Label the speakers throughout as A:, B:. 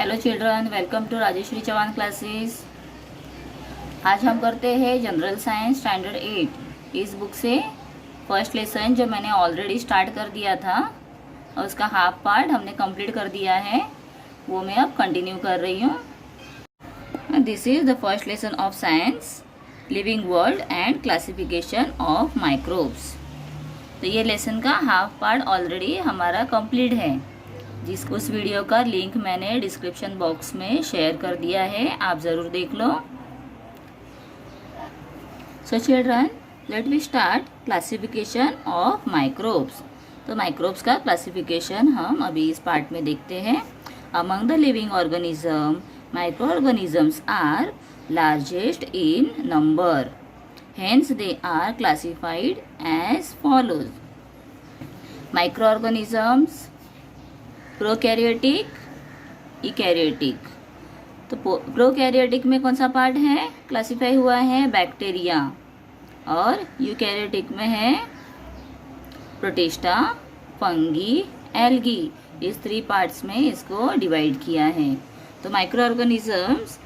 A: Hello children, welcome to Rajeshwari Chauhan classes. आज हम करते हैं जनरल साइंस स्टैंडर्ड 8। इस बुक से फर्स्ट लेसन जो मैंने ऑलरेडी स्टार्ट कर दिया था और उसका हाफ पार्ट हमने कंप्लीट कर दिया है, वो मैं अब कंटिन्यू कर रही हूँ। This is the first lesson of science, living world and classification of microbes. तो ये लेसन का हाफ पार्ट ऑलरेडी हमारा कंप्लीट है, उस वीडियो का लिंक मैंने डिस्क्रिप्शन बॉक्स में शेयर कर दिया है, आप ज़रूर देख लो। So children, let we start classification of microbes. तो माइक्रोब्स का क्लासिफिकेशन हम अभी इस पार्ट में देखते हैं। Among the living organism, micro organisms are largest in number, hence they are classified as follows. Micro organisms, prokaryotic, eukaryotic. तो prokaryotic में कौन सा पार्ट है क्लासिफाई हुआ है? बैक्टीरिया। और यूकैरियोटिक में है प्रोटिस्टा, फंगी, एल्गी। इस 3 पार्ट्स में इसको डिवाइड किया है। तो माइक्रो ऑर्गेनिजम्स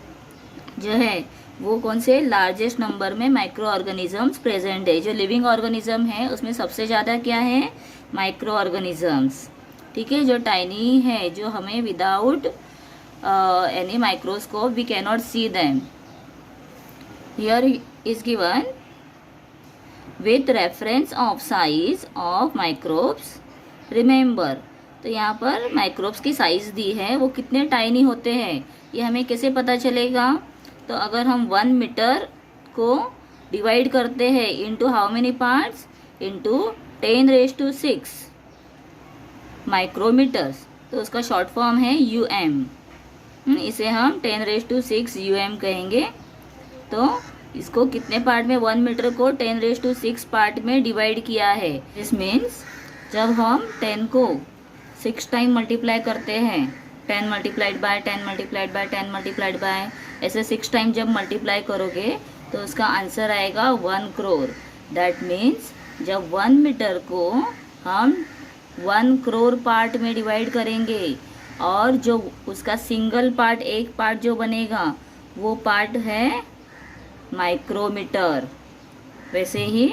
A: जो है वो कौन से लार्जेस्ट नंबर में माइक्रो ऑर्गेनिजम्स प्रेजेंट है। जो लिविंग ऑर्गेनिज्म है उसमें सबसे ज़्यादा क्या है? Microorganisms. ठीक है, जो टाइनी है, जो हमें without any microscope we can not see them. Here is given with reference of size of microbes. Remember, तो यहाँ पर माइक्रोब्स की साइज दी है, वो कितने टाइनी होते हैं ये हमें कैसे पता चलेगा? तो अगर हम 1 मीटर को डिवाइड करते हैं into how many parts? Into 10⁻⁶ micrometres, तो उसका शॉर्ट फॉर्म है यूएम। इसे हम 10⁻⁶ यूएम कहेंगे। तो इसको कितने पार्ट में? 1 मीटर को 10⁻⁶ पार्ट में डिवाइड किया है। दिस मीन्स जब हम 10 को 6 टाइम मल्टीप्लाई करते हैं, 10 multiplied by 10 multiplied by 10 multiplied by, ऐसे 6 टाइम जब मल्टीप्लाई करोगे तो उसका आंसर आएगा 1 करोड़। दैट मीन्स जब 1 मीटर को हम 1 करोड़ पार्ट में डिवाइड करेंगे और जो उसका सिंगल पार्ट, एक पार्ट जो बनेगा वो पार्ट है माइक्रोमीटर। वैसे ही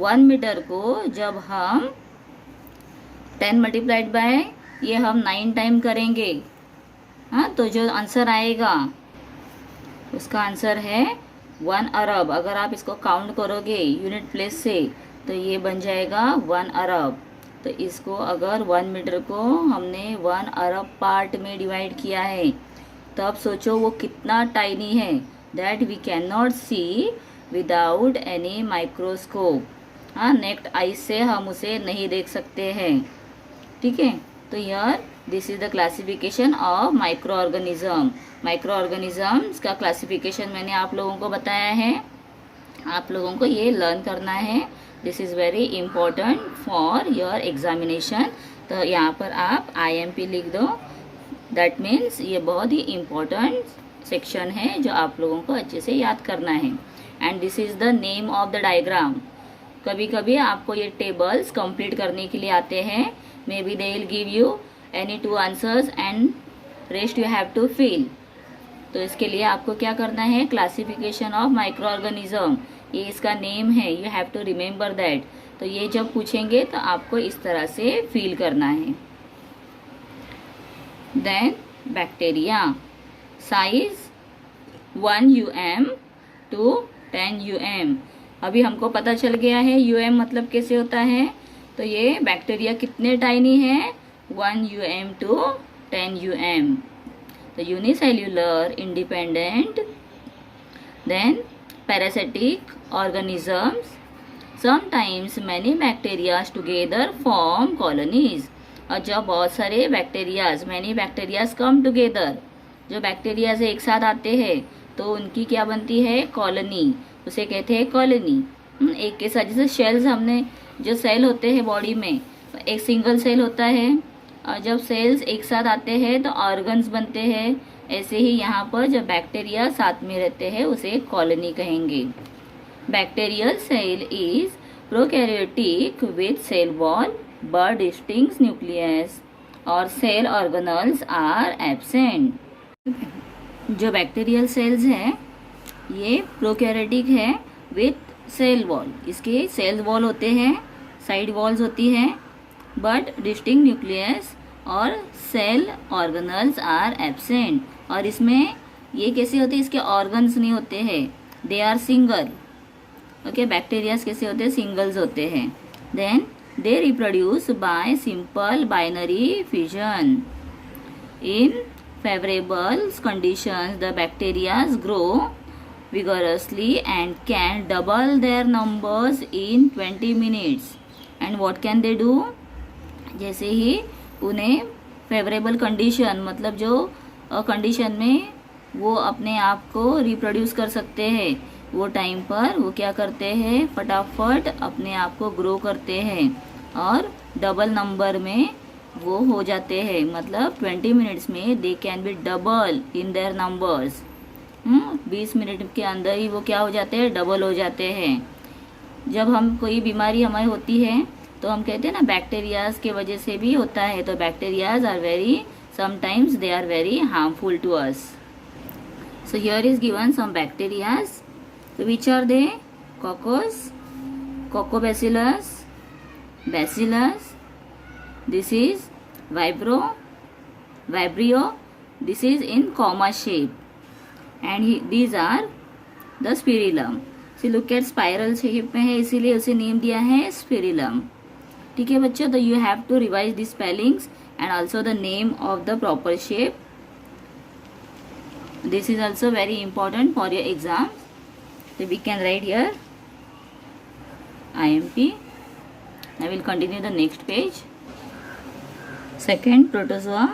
A: 1 मीटर को जब हम 10 मल्टीप्लाइड बाय ये हम 9 टाइम करेंगे, हाँ, तो जो आंसर आएगा उसका आंसर है 1 अरब। अगर आप इसको काउंट करोगे यूनिट प्लेस से तो ये बन जाएगा 1 अरब। तो इसको अगर 1 मीटर को हमने 1 अरब पार्ट में डिवाइड किया है, तब सोचो वो कितना टाइनी है, that we can not see without any microscope. हाँ, नेक्स्ट आई से हम उसे नहीं देख सकते हैं। ठीक है, तो यार this is the classification of micro organism. Micro organisms का क्लासिफिकेशन मैंने आप लोगों को बताया है, आप लोगों को ये लर्न करना है। This is very important for your examination. तो यहाँ पर आप IMP लिख दो। दैट मीन्स ये बहुत ही इम्पोर्टेंट सेक्शन है जो आप लोगों को अच्छे से याद करना है। And this is the name of the diagram. कभी कभी आपको ये टेबल्स कंप्लीट करने के लिए आते हैं, maybe they will give you any 2 answers and rest you have to fill. तो इसके लिए आपको क्या करना है? क्लासिफिकेशन ऑफ माइक्रो ऑर्गेनिज्म, ये इसका नेम है, you have to remember that. तो ये जब पूछेंगे तो आपको इस तरह से फील करना है। Then bacteria, size 1 UM to 10 UM। अभी हमको पता चल गया है UM मतलब कैसे होता है। तो ये बैक्टीरिया कितने टाइनी है? 1 UM टू 10 UM। तो unicellular, independent, then parasitic organisms, sometimes many bacteria together form colonies। और जब बहुत सारे bacterias, many bacterias come together, जो बैक्टीरियाज एक साथ आते हैं तो उनकी क्या बनती है? कॉलोनी, उसे कहते हैं कॉलोनी। एक के साथ, जैसे शेल्स, हमने जो सेल होते हैं बॉडी में, एक सिंगल सेल होता है और जब सेल्स एक साथ आते हैं तो ऑर्गन्स बनते हैं। ऐसे ही यहाँ पर जब बैक्टीरिया साथ में रहते हैं उसे कॉलोनी कहेंगे। Bacterial cell is prokaryotic with cell wall but distinct nucleus or cell organelles are absent। जो बैक्टीरियल सेल्स है ये प्रोकैरियोटिक है विथ सेल वॉल, इसके सेल वॉल होते हैं, साइड वॉल्स होती है, बट डिस्टिंक्ट न्यूक्लियस और सेल ऑर्गेनल्स आर एब्सेंट। और इसमें ये कैसे होते हैं, इसके ऑर्गन्स नहीं होते हैं, they are single. Okay, bacterias कैसे होते हैं, सिंगल्स होते हैं। Then they reproduce by simple binary fission. In favorable conditions the bacteria grow vigorously and can double their numbers in 20 minutes. And what can they do? जैसे ही उन्हें favourable condition, मतलब जो condition में वो अपने आप को रिप्रोड्यूस कर सकते हैं, वो टाइम पर वो क्या करते हैं, फटाफट अपने आप को ग्रो करते हैं और डबल नंबर में वो हो जाते हैं। मतलब 20 मिनट्स में they can be double in their numbers. 20 minute के अंदर ही वो क्या हो जाते हैं, डबल हो जाते हैं। जब हम कोई बीमारी हमें होती है तो हम कहते हैं ना बैक्टीरियाज के वजह से भी होता है, तो bacterias are very, sometimes they are very harmful to us. So here is given some bacterias, so which are they? Coccus, Coccobacillus, Bacillus, this is Vibrio, this is in comma shape, and these are the Spirillum. See, look at spiral shape में है, इसीलिए उसे name दिया है Spirillum। ठीक है बच्चों, तो you have to revise the spellings and also the name of the proper shape. This is also very important for your exams. So we can write here IMP. I will continue the next page. Second, protozoa,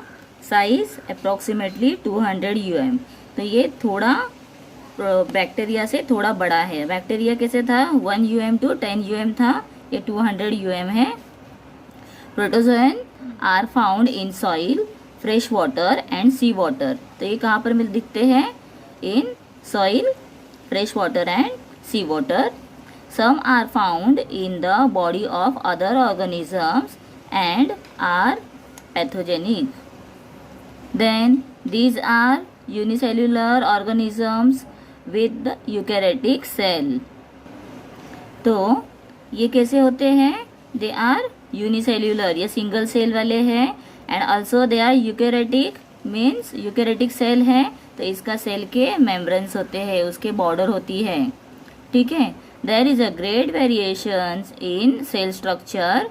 A: size approximately 200 UM. तो ये थोड़ा bacteria से थोड़ा बड़ा है। Bacteria कैसे था, 1 UM to 10 UM था, ये 200 UM है। Protozoan are found in soil, fresh water and sea water. तो ये कहाँ पर मिल दिखते हैं, in soil, fresh water and sea water. Some are found in the body of other organisms and are pathogenic. Then these are unicellular organisms with the eukaryotic cell. तो ये कैसे होते हैं, they are unicellular, ये single cell वाले हैं, and also they are eukaryotic, means eukaryotic cell है, तो इसका सेल के मेम्ब्रेन्स होते हैं, उसके बॉर्डर होती है। ठीक है, there is a great variations in cell structure,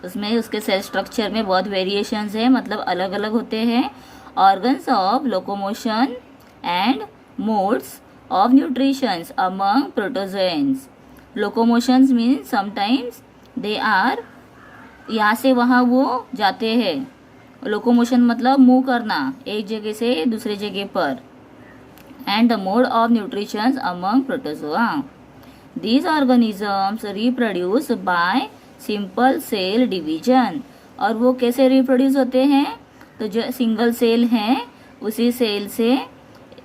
A: उसमें उसके सेल स्ट्रक्चर में बहुत वेरिएशंस है, मतलब अलग अलग होते हैं। Organs of locomotion and modes of nutritions among protozoans. Locomotions means sometimes they are, यहाँ से वहाँ वो जाते हैं। लोकोमोशन मतलब मूव करना एक जगह से दूसरे जगह पर। and the mode of nutrition among protozoa. These organisms reproduce by simple cell division. और वो कैसे रिप्रोड्यूस होते हैं, तो जो सिंगल सेल है उसी सेल से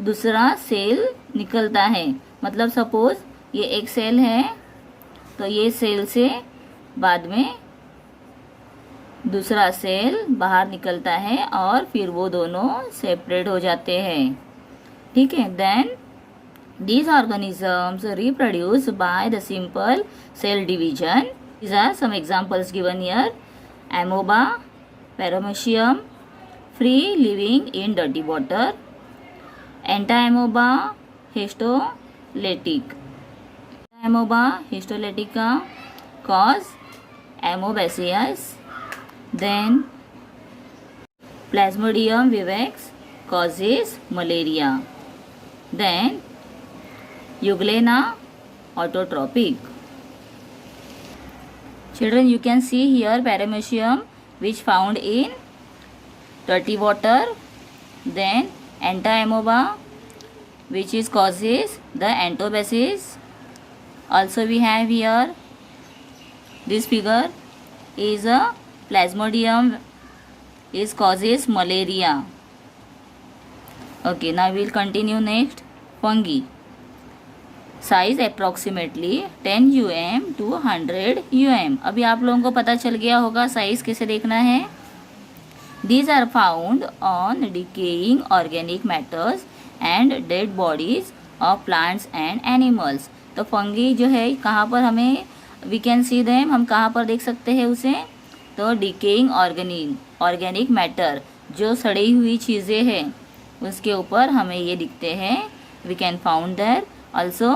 A: दूसरा सेल निकलता है। मतलब सपोज ये एक सेल है, तो ये सेल से बाद में दूसरा सेल बाहर निकलता है और फिर वो दोनों सेपरेट हो जाते हैं। ठीक है, then these organisms reproduce by the simple cell division. These are some examples given here. Amoeba, Paramecium, free living in dirty water. Entamoeba, histolytic. Entamoeba histolytica cause amoebaceous. Then Plasmodium vivax causes malaria. Then Euglena autotrophic. Children, you can see here Paramecium which found in dirty water. Then Entamoeba which is causes the enterobasis. Also we have here this figure is a Plasmodium is causes malaria. Okay, now we will continue next. Fungi. Size approximately 10 UM to 100 UM. अभी आप लोगों को पता चल गया होगा size कैसे देखना है। These are found on decaying organic matters and dead bodies of plants and animals. तो फंगी जो है कहाँ पर हमें वी कैन सी देम, हम कहाँ पर देख सकते हैं उसे? तो डिकेइंग ऑर्गेनिक मैटर, जो सड़ी हुई चीज़ें हैं उसके ऊपर हमें ये दिखते हैं. We can found there. Also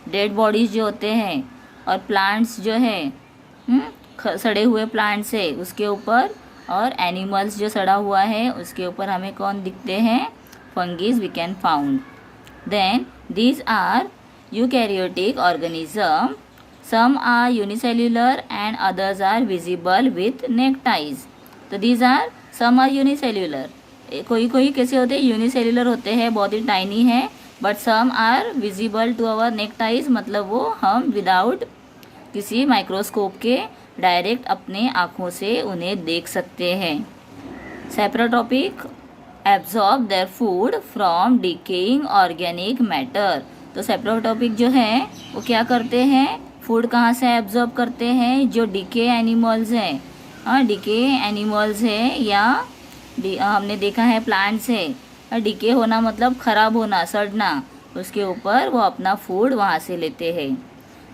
A: dead bodies जो होते हैं और प्लांट्स जो है सड़े हुए प्लांट्स है उसके ऊपर, और एनिमल्स जो सड़ा हुआ है उसके ऊपर हमें कौन दिखते हैं? Fungi we can found. Then these are eukaryotic organism. Some are unicellular and others are visible with naked eyes. तो these are some are unicellular. कोई कोई कैसे होते हैं? यूनिसेल्युलर होते हैं, बहुत ही टाइनी है. But some are visible to our naked eyes, मतलब वो हम विदाउट किसी माइक्रोस्कोप के डायरेक्ट अपने आँखों से उन्हें देख सकते हैं. Saprotrophic absorb their food from decaying organic matter. तो सेप्रोट्रॉपिक जो है वो क्या करते हैं? फूड कहाँ से एब्जॉर्ब करते हैं? जो डिके एनिमल्स हैं, डिके एनिमल्स है या हमने देखा है प्लांट्स है, डिके होना मतलब खराब होना, सड़ना, उसके ऊपर वो अपना फूड वहाँ से लेते हैं.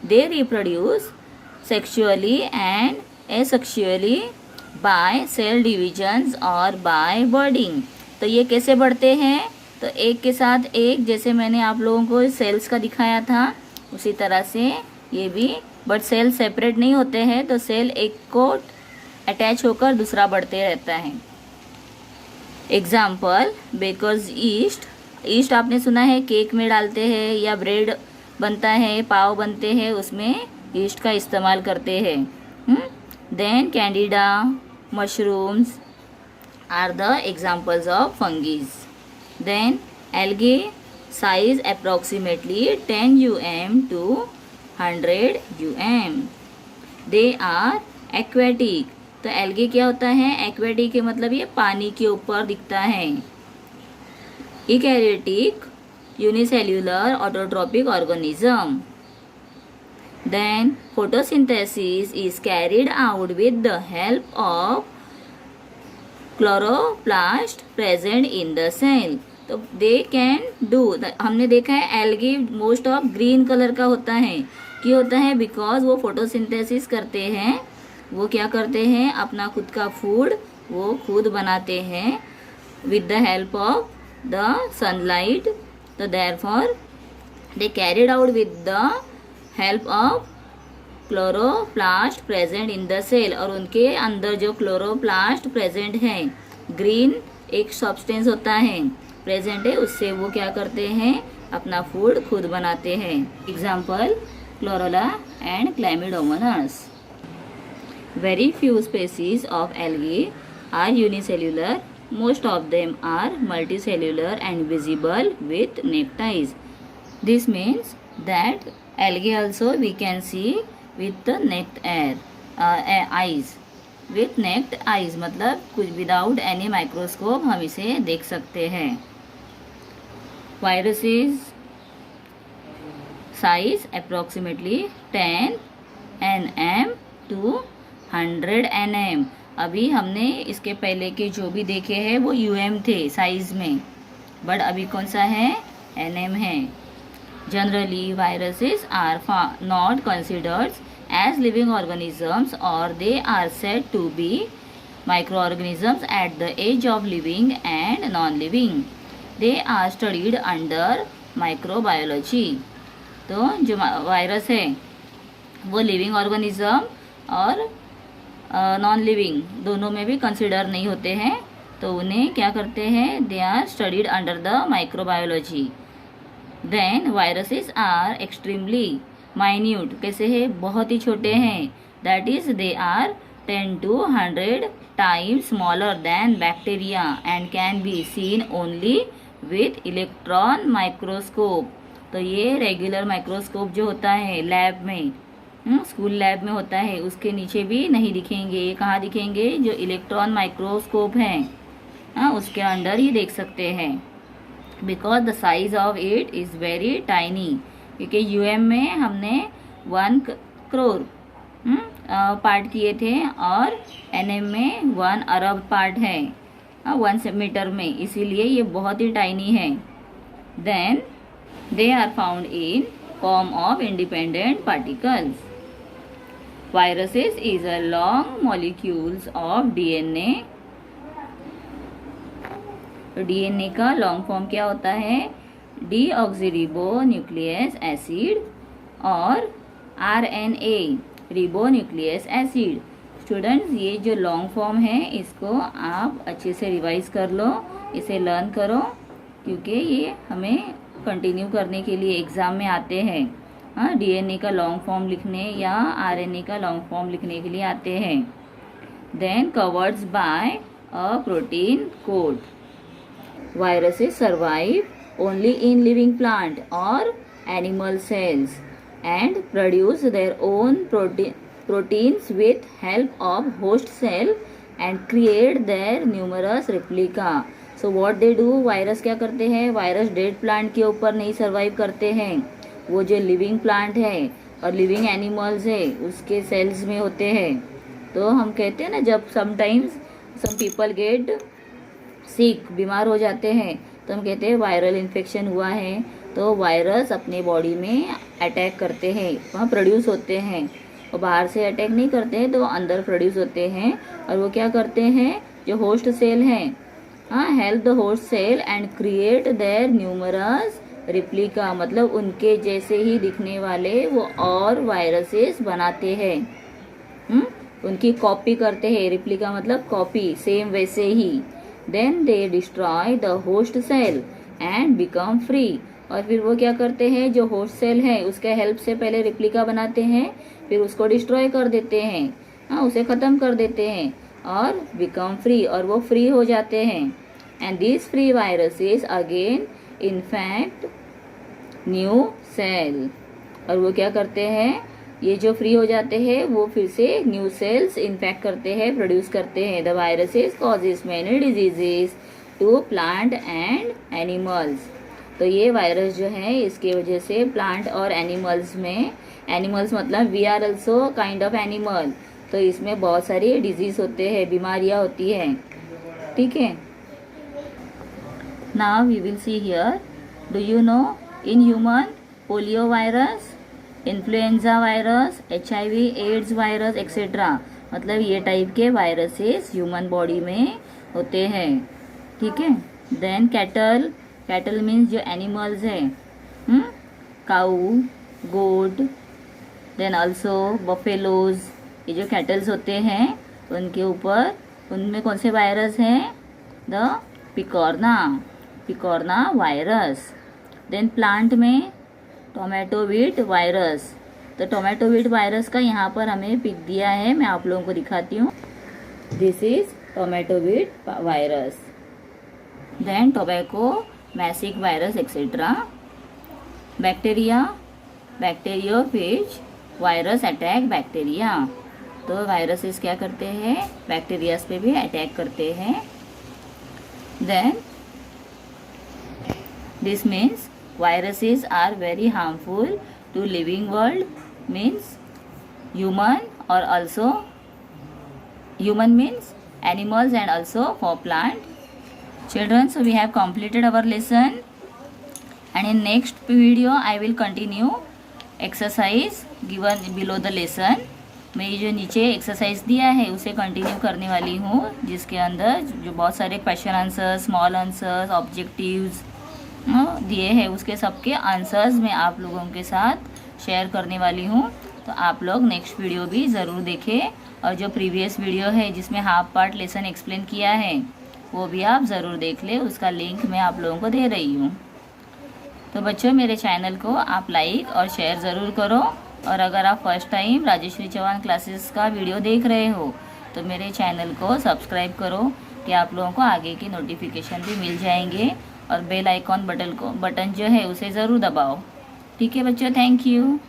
A: They reproduce sexually and asexually by cell divisions और बाय बर्डिंग. तो ये कैसे बढ़ते हैं? तो एक के साथ एक, जैसे मैंने आप लोगों को सेल्स का दिखाया था उसी तरह से ये भी, बट सेल सेपरेट नहीं होते हैं. तो सेल एक को अटैच होकर दूसरा बढ़ते रहता है. Example bakers east. ईस्ट आपने सुना है केक में डालते हैं या ब्रेड बनता है, पाव बनते हैं, उसमें ईस्ट का इस्तेमाल करते हैं. Then candida, mushrooms are the examples of fungi. Then algae, size approximately 10 UM to 100 UM. They are aquatic. तो एल्गे क्या होता है? एक्वेटिक के मतलब ये पानी के ऊपर दिखता है. Eukaryotic unicellular autotrophic organism. Then photosynthesis is carried out with the help of chloroplast present in the cell. तो they can do, हमने देखा है algae most of green colour का होता है. क्यों होता है? बिकॉज वो फोटोसिंथेसिस करते हैं. वो क्या करते हैं? अपना खुद का फूड वो खुद बनाते हैं with the help of the sunlight. तो therefore they carried out with the help of chloroplast present in the cell. और उनके अंदर जो क्लोरोप्लास्ट प्रेजेंट है, ग्रीन एक सब्सटेंस होता है प्रेजेंट है, उससे वो क्या करते हैं? अपना फूड खुद बनाते हैं. Example chlorella and chlamydomonas. Very few species of algae are unicellular. Most of them are multicellular and visible with naked eyes. This means that algae also we can see with the naked eyes. with naked eyes मतलब कुछ without any microscope हम इसे देख सकते हैं. viruses size approximately 10 nm to 100 nm. अभी हमने इसके पहले के जो भी देखे हैं वो UM थे साइज में, बट अभी कौन सा है? NM है. Generally, viruses are not considered as living organisms, or they are said to be microorganisms at the age of living and non-living. They are studied under microbiology. तो जो virus है वो लिविंग ऑर्गेनिज्म और non living दोनों में भी consider नहीं होते हैं, तो उन्हें क्या करते हैं? They are studied under the microbiology. Then viruses are extremely minute. कैसे है? बहुत ही छोटे हैं. That is they are 10 to 100 times smaller than bacteria and can be seen only with electron microscope. तो ये रेगुलर माइक्रोस्कोप जो होता है लैब में, स्कूल लैब में होता है, उसके नीचे भी नहीं दिखेंगे. ये कहाँ दिखेंगे? जो इलेक्ट्रॉन माइक्रोस्कोप है उसके अंदर ही देख सकते हैं. Because the size of it is very tiny. क्योंकि UM में हमने 1 करोड़ पार्ट किए थे और NM में 1 अरब पार्ट है. 1 मीटर में, इसीलिए ये बहुत ही टाइनी है। Then they are found in form of independent particles. Viruses is a long molecules of DNA. तो डीएनए का लॉन्ग फॉर्म क्या होता है? डीऑक्सीरिबो न्यूक्लियस एसिड और RNA ribo nucleus acid. Students, ये जो लॉन्ग फॉर्म है इसको आप अच्छे से रिवाइज कर लो, इसे लर्न करो, क्योंकि ये हमें कंटिन्यू करने के लिए एग्ज़ाम में आते हैं। हाँ, डीएनए का लॉन्ग फॉर्म लिखने या आरएनए का लॉन्ग फॉर्म लिखने के लिए आते हैं। Then covered by a protein coat. Viruses survive only in living plant or animal cells and produce their own proteins with help of host cell and create their numerous replica. So what they do? Virus क्या करते हैं? Virus dead plant के ऊपर नहीं survive करते हैं, वो जो लिविंग प्लांट है और लिविंग एनिमल्स है उसके सेल्स में होते हैं। तो हम कहते हैं ना, जब sometimes some people get sick, बीमार हो जाते हैं, तो हम कहते हैं वायरल इन्फेक्शन हुआ है। तो वायरस अपने बॉडी में अटैक करते हैं, वहाँ प्रोड्यूस होते हैं, और बाहर से अटैक नहीं करते हैं, तो वो अंदर प्रोड्यूस होते हैं। और वो क्या करते हैं? जो होस्ट सेल हैं, help the host cell and create their numerous replica, मतलब उनके जैसे ही दिखने वाले वो और वायरसेस बनाते हैं। उनकी कॉपी करते हैं। रिप्लिका मतलब कॉपी, सेम वैसे ही। Then they destroy the host cell and become free. और फिर वो क्या करते हैं? जो होस्ट सेल है उसके हेल्प से पहले रिप्लिका बनाते हैं, फिर उसको डिस्ट्रॉय कर देते हैं, उसे ख़त्म कर देते हैं और बिकम फ्री, और वो फ्री हो जाते हैं। And this free viruses again infect new cell. और वो क्या करते हैं? ये जो फ्री हो जाते हैं वो फिर से न्यू सेल्स इन्फेक्ट करते हैं, प्रोड्यूस करते हैं। The viruses causes many diseases to plant and animals. तो ये वायरस जो है इसकी वजह से प्लांट और एनिमल्स में, एनिमल्स मतलब we are also kind of animal, तो इसमें बहुत सारी डिजीज होते हैं, बीमारियाँ होती हैं। ठीक है, now we will see here, do you know in human polio virus, influenza virus, HIV AIDS virus etcetera, मतलब ये टाइप के वायरसेस ह्यूमन बॉडी में होते हैं। ठीक है। देन कैटल, कैटल मीन्स जो एनिमल्स है, काऊ, गोट, देन ऑल्सो बफेलोज, ये जो कैटल्स होते हैं उनके ऊपर, उनमें कौन से वायरस हैं? The picornavirus. Then plant में टोमेटो वीट वायरस। तो टोमेटो वीट वायरस का यहाँ पर हमें पिक दिया है, मैं आप लोगों को दिखाती हूँ। This is tomato wilt virus. Then tobacco mosaic virus etcetera. Bacteriophage virus attack bacteria. तो वायरसेस क्या करते हैं? बैक्टीरियाज पे भी अटैक करते हैं। Then this means viruses are very harmful to living world, means human, or also human means animals and also for plant. Children, so we have completed our lesson, and in next video I will continue exercise given below the lesson. मैं ये जो नीचे exercise दिया है उसे continue करने वाली हूँ, जिसके अंदर जो बहुत सारे question answer, small answers, objectives दिए हैं, उसके सबके आंसर्स मैं आप लोगों के साथ शेयर करने वाली हूँ। तो आप लोग नेक्स्ट वीडियो भी ज़रूर देखें, और जो प्रीवियस वीडियो है जिसमें हाफ पार्ट लेसन एक्सप्लेन किया है वो भी आप ज़रूर देख लें, उसका लिंक मैं आप लोगों को दे रही हूँ। तो बच्चों, मेरे चैनल को आप लाइक और शेयर ज़रूर करो, और अगर आप first time Rajeshwari Chauhan classes का वीडियो देख रहे हो तो मेरे चैनल को सब्सक्राइब करो, कि आप लोगों को आगे की नोटिफिकेशन भी मिल जाएंगे, और बेल आइकॉन बटन जो है उसे ज़रूर दबाओ। ठीक है बच्चों, थैंक यू।